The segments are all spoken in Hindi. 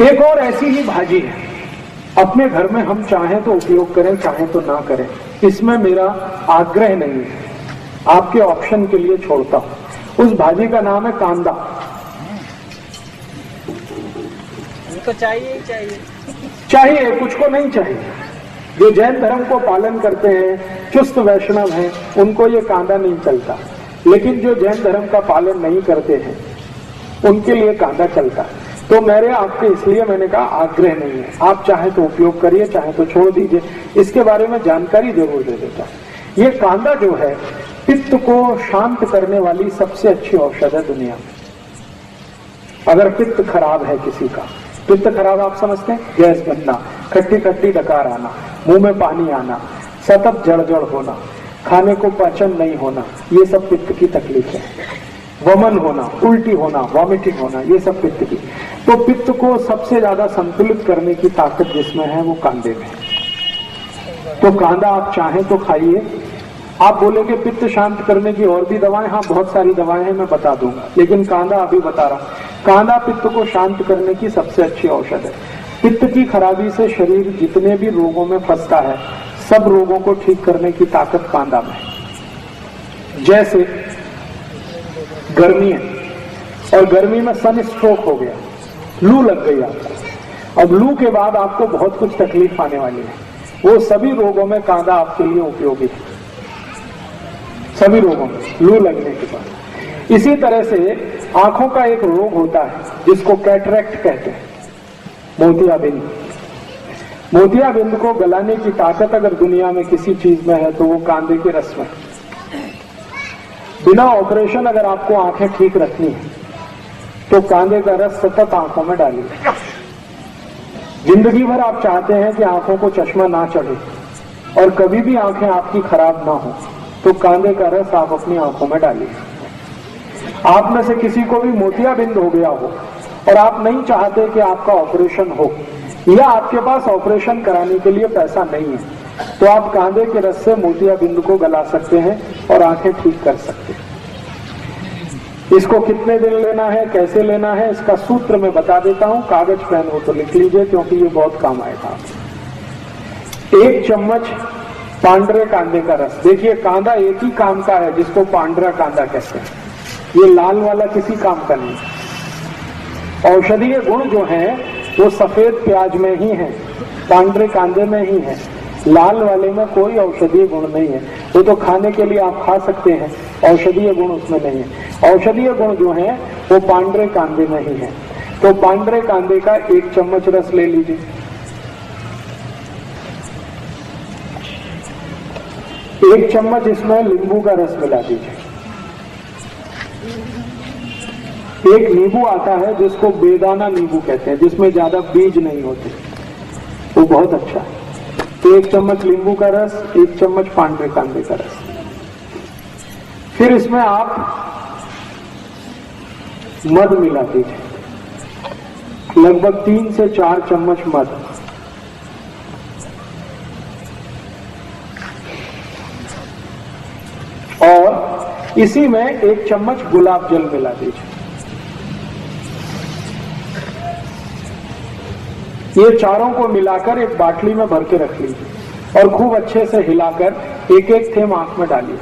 एक और ऐसी ही भाजी है, अपने घर में हम चाहें तो उपयोग करें, चाहें तो ना करें, इसमें मेरा आग्रह नहीं है, आपके ऑप्शन के लिए छोड़ता हूं। उस भाजी का नाम है कांदा। उनको चाहिए ही चाहिए, चाहिए, कुछ को नहीं चाहिए। जो जैन धर्म को पालन करते हैं, चुस्त वैष्णव हैं, उनको ये कांदा नहीं चलता, लेकिन जो जैन धर्म का पालन नहीं करते हैं उनके लिए कांदा चलता है। तो मेरे आपके इसलिए मैंने कहा आग्रह नहीं है, आप चाहे तो उपयोग करिए, चाहे तो छोड़ दीजिए। इसके बारे में जानकारी जरूर दे देता है। ये कांदा जो है पित्त को शांत करने वाली सबसे अच्छी औषध है दुनिया में। अगर पित्त खराब है किसी का, पित्त खराब आप समझते हैं, गैस बनना, खट्टी खट्टी डकार आना, मुंह में पानी आना, सतत जड़ होना, खाने को पाचन नहीं होना, ये सब पित्त की तकलीफ है। वमन होना, उल्टी होना, वॉमिटिंग होना, ये सब पित्त की। तो पित्त को सबसे ज्यादा संतुलित करने की ताकत जिसमें है वो कांदे में है। तो कांदा आप चाहें तो खाइए। आप बोलेंगे पित्त शांत करने की और भी दवाएं, हाँ बहुत सारी दवाएं हैं, मैं बता दूंगा, लेकिन कांदा अभी बता रहा हूं। कांदा पित्त को शांत करने की सबसे अच्छी औषध है। पित्त की खराबी से शरीर जितने भी रोगों में फंसता है, सब रोगों को ठीक करने की ताकत कांदा में है। जैसे गर्मी है और गर्मी में सन स्ट्रोक हो गया, लू लग गई आपको, अब लू के बाद आपको बहुत कुछ तकलीफ आने वाली है, वो सभी रोगों में कांदा आपके लिए उपयोगी है, सभी रोगों में लू लगने के बाद। इसी तरह से आंखों का एक रोग होता है जिसको कैटरेक्ट कहते हैं, मोतियाबिंद। मोतियाबिंद को गलाने की ताकत अगर दुनिया में किसी चीज में है तो वो कांदे के रस में। बिना ऑपरेशन अगर आपको आंखें ठीक रखनी है तो कांदे का रस सतत आंखों में डालिए। जिंदगी भर आप चाहते हैं कि आंखों को चश्मा ना चढ़े और कभी भी आंखें आपकी खराब ना हो, तो कांदे का रस आप अपनी आंखों में डालिए। आप में से किसी को भी मोतियाबिंद हो गया हो और आप नहीं चाहते कि आपका ऑपरेशन हो, या आपके पास ऑपरेशन कराने के लिए पैसा नहीं है, तो आप कांदे के रस से मोतियाबिंद को गला सकते हैं और आंखें ठीक कर सकते हैं। इसको कितने दिन लेना है, कैसे लेना है, इसका सूत्र मैं बता देता हूं। कागज पेन हो तो लिख लीजिए, क्योंकि ये बहुत काम आएगा। 1 चम्मच पांडरे कांदे का रस। देखिए कांदा एक ही काम का है जिसको पांडरा कांदा कहते हैं, ये लाल वाला किसी काम का नहीं। औषधीय गुण जो है वो सफेद प्याज में ही है, पांडरे कांदे में ही है, लाल वाले में कोई औषधीय गुण नहीं है। वो तो खाने के लिए आप खा सकते हैं, औषधीय गुण उसमें नहीं है। औषधीय गुण जो है वो पांडरे कांदे में ही है। तो पांडरे कांदे का 1 चम्मच रस ले लीजिए। एक चम्मच इसमें नींबू का रस मिला दीजिए। एक नींबू आता है जिसको बेदाना नींबू कहते हैं, जिसमें ज्यादा बीज नहीं होते, वो बहुत अच्छा है। तो 1 चम्मच नींबू का रस, 1 चम्मच पांडरे कांदे का रस। फिर इसमें आप मध मिला दीजिए, लगभग 3 से 4 चम्मच मध। और इसी में 1 चम्मच गुलाब जल मिला दीजिए। ये चारों को मिलाकर एक बाटली में भर के रख लीजिए और खूब अच्छे से हिलाकर 1-1 थेम आंख में डालिए।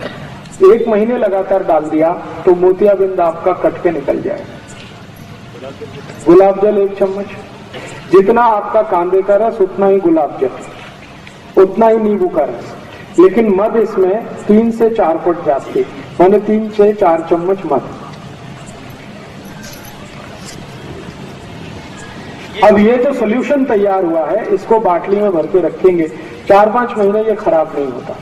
1 महीने लगातार डाल दिया तो मोतियाबिंद आपका कट के निकल जाएगा। गुलाब जल 1 चम्मच, जितना आपका कांदे का रस उतना ही गुलाब जल, उतना ही नींबू का रस, लेकिन मध इसमें 3 से 4 फुट जाती, मैंने 3 से 4 चम्मच मध। अब ये जो सोल्यूशन तैयार हुआ है इसको बाटली में भर के रखेंगे, 4-5 महीने ये खराब नहीं होता।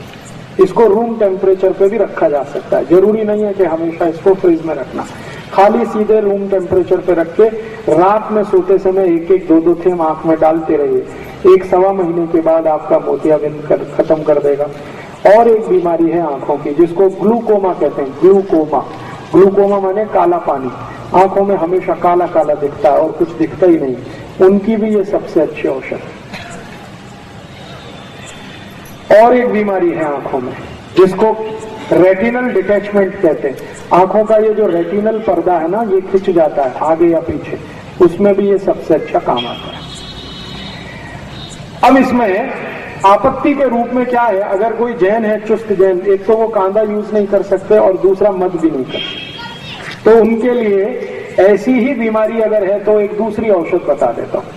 इसको रूम टेम्परेचर पे भी रखा जा सकता है, जरूरी नहीं है कि हमेशा इसको फ्रिज में रखना। खाली सीधे रूम टेम्परेचर पे रख के रात में सोते समय 1-1, 2-2 थेम आंख में डालते रहिए। 1-1.25 महीने के बाद आपका मोतियाबिंद खत्म कर देगा। और एक बीमारी है आंखों की जिसको ग्लूकोमा कहते हैं। ग्लूकोमा, ग्लूकोमा माने काला पानी, आंखों में हमेशा काला काला दिखता है और कुछ दिखता ही नहीं, उनकी भी ये सबसे अच्छी औषध है। और एक बीमारी है आंखों में जिसको रेटिनल डिटैचमेंट कहते हैं। आंखों का ये जो रेटिनल पर्दा है ना, ये खिंच जाता है आगे या पीछे, उसमें भी ये सबसे अच्छा काम आता है। अब इसमें आपत्ति के रूप में क्या है, अगर कोई जैन है, चुस्त जैन, एक तो वो कांदा यूज नहीं कर सकते और दूसरा मद भी नहीं कर सकते, तो उनके लिए ऐसी ही बीमारी अगर है तो एक दूसरी औषध बता देता हूं।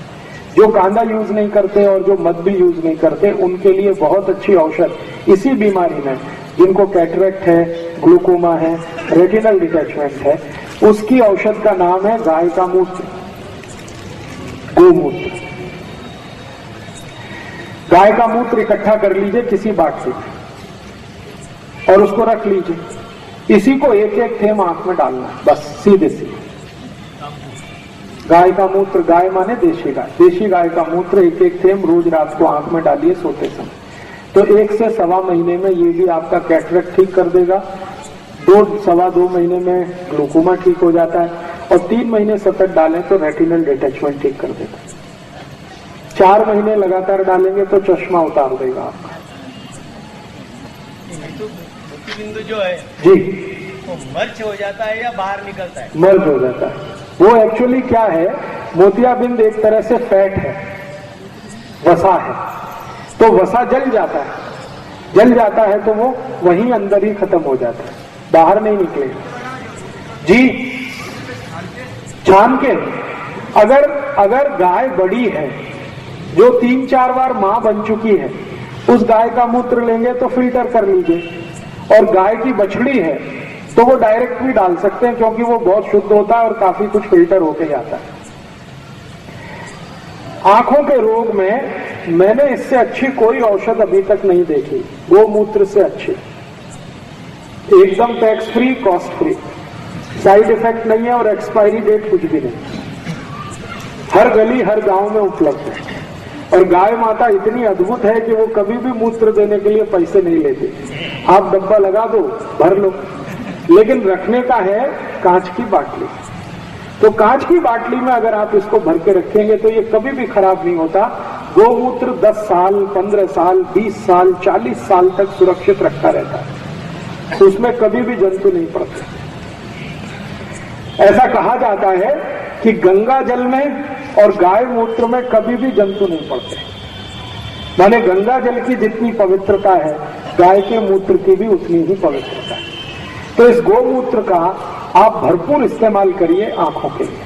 जो कांदा यूज नहीं करते और जो मद भी यूज नहीं करते, उनके लिए बहुत अच्छी औषध इसी बीमारी में, जिनको कैटरेक्ट है, ग्लूकोमा है, रेटिनल डिटैचमेंट है, उसकी औषध का नाम है गाय का मूत्र, गोमूत्र। गाय का मूत्र इकट्ठा कर लीजिए किसी बाटली में और उसको रख लीजिए। इसी को एक एक थेम आंख में डालना है, बस सीधे सीधे। गाय का मूत्र, गाय माने देशी गाय, देशी गाय का मूत्र एक एक थेम रोज रात को आंख में डालिए सोते समय। तो 1 से सवा महीने में ये भी आपका कैटरेक्ट ठीक कर देगा, 2-2.25 महीने में ग्लूकोमा ठीक हो जाता है, और 3 महीने सतत डालें तो रेटिनल डिटैचमेंट ठीक कर देगा। 4 महीने लगातार डालेंगे तो चश्मा उतार देगा आपका। तो मोतीबिंदु जो है जी, वो मर्च हो जाता है या बाहर निकलता है? मर्ज हो जाता है। वो एक्चुअली क्या है, मोतियाबिंद एक तरह से फैट है, वसा है, तो वसा जल जाता है, जल जाता है तो वो वहीं अंदर ही खत्म हो जाता है, बाहर नहीं निकलेगा। जी, छान के अगर गाय बड़ी है जो 3-4 बार मां बन चुकी है, उस गाय का मूत्र लेंगे तो फिल्टर कर लीजिए, और गाय की बछड़ी है तो वो डायरेक्ट भी डाल सकते हैं, क्योंकि वो बहुत शुद्ध होता है और काफी कुछ फिल्टर होके जाता है। आंखों के रोग में मैंने इससे अच्छी कोई औषध अभी तक नहीं देखी, गोमूत्र से अच्छी, एकदम tax free, cost free, side effect नहीं है और एक्सपायरी डेट कुछ भी नहीं, हर गली हर गांव में उपलब्ध है। और गाय माता इतनी अद्भुत है कि वो कभी भी मूत्र देने के लिए पैसे नहीं लेती, आप डब्बा लगा दो, भर लो, लेकिन रखने का है कांच की बाटली। तो कांच की बाटली में अगर आप इसको भर के रखेंगे तो ये कभी भी खराब नहीं होता। गोमूत्र 10 साल, 15 साल, 20 साल, 40 साल तक सुरक्षित रखा रहता है, तो उसमें कभी भी जंतु नहीं पड़ते। ऐसा कहा जाता है कि गंगा जल में और गाय मूत्र में कभी भी जंतु नहीं पड़ते, माने गंगा जल की जितनी पवित्रता है, गाय के मूत्र की भी उतनी ही पवित्रता है। तो इस गोमूत्र का आप भरपूर इस्तेमाल करिए आंखों के लिए।